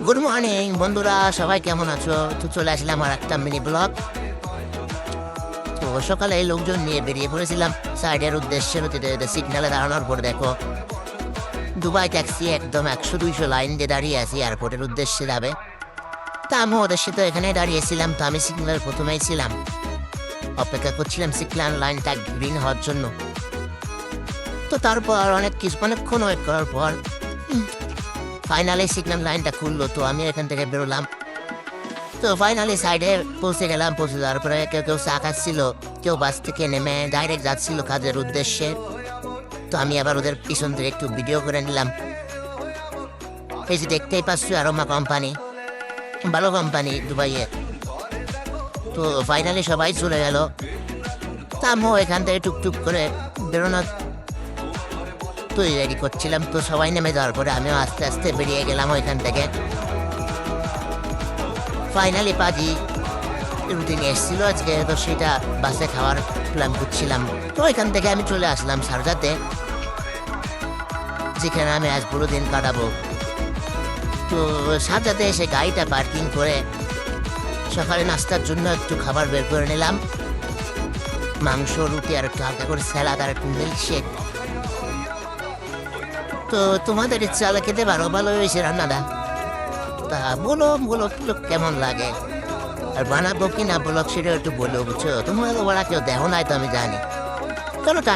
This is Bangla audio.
গুড মর্নিং বন্ধুরা, সবাই কেমন আছো? তো চলে আসলাম আর একটা মিনি ব্লগ। তো সকালে এই লোকজন নিয়ে বেরিয়ে পড়েছিলাম সাইডের উদ্দেশ্যে। সিগনালে দাঁড়ানোর পর দেখো দুবাই ট্যাক্সি একদম 100-200 লাইন দিয়ে দাঁড়িয়ে আছি এয়ারপোর্টের উদ্দেশ্যে যাবে। তা আমি ওদের সাথে এখানে দাঁড়িয়েছিলাম। তো আমি সিগন্যালের প্রথমেই ছিলাম, অপেক্ষা করছিলাম সিগন্যাল লাইনটা গ্রিন হওয়ার জন্য। তো তারপর অনেকক্ষণ ওয়েট করার পর ফাইনালি সিগন্যাল লাইনটা খুললো। তো আমি এখান থেকে বেরোলাম। তো ফাইনালি সাইডে পৌঁছে গেলাম। পৌঁছে যাওয়ার পরে কেউ কেউ চা খাচ্ছিল, কেউ বাস থেকে নেমে ডাইরেক্ট যাচ্ছিল কাজের উদ্দেশ্যে। তো আমি আবার ওদের পিছন থেকে একটু ভিডিও করে নিলাম। এই যে দেখতেই পাচ্ছি আরোমা কোম্পানি, ভালো কোম্পানি দুবাইয়ে। তো ফাইনালি সবাই চলে গেল। তা আমিও এখান থেকে টুকটুক করে বেরোনোর তৈরি করছিলাম। তো সবাই নেমে যাওয়ার পরে আমিও আস্তে আস্তে বেরিয়ে গেলাম ওইখান থেকে। ফাইনালি পাজি রুটি নিয়ে এসেছিল আজকে, তো সেটা বাসে খাওয়ার প্ল্যান করছিলাম। তো এখান থেকে আমি চলে আসলাম শারজাতে, যেখানে আমি আজ পুরো দিন কাটাবো। তো শারজাতে এসে গাড়িটা পার্কিং করে সকালে নাস্তার জন্য একটু খাবার বের করে নিলাম। মাংস, রুটি আর একটু হালকা করে স্যালাড আর একটু মিল্কশেক। তো তোমাদের ইচ্ছা খেতে পারো, ভালো হয়েছে রান্নাটা। তা বলো বলো কেমন লাগে, আর বানাবো কিনা ব্লগ সেটা একটু বলো, বুঝছো? তোমরা তো ওরা কেউ দেখো নাই, তো আমি জানি। চলো টাটা।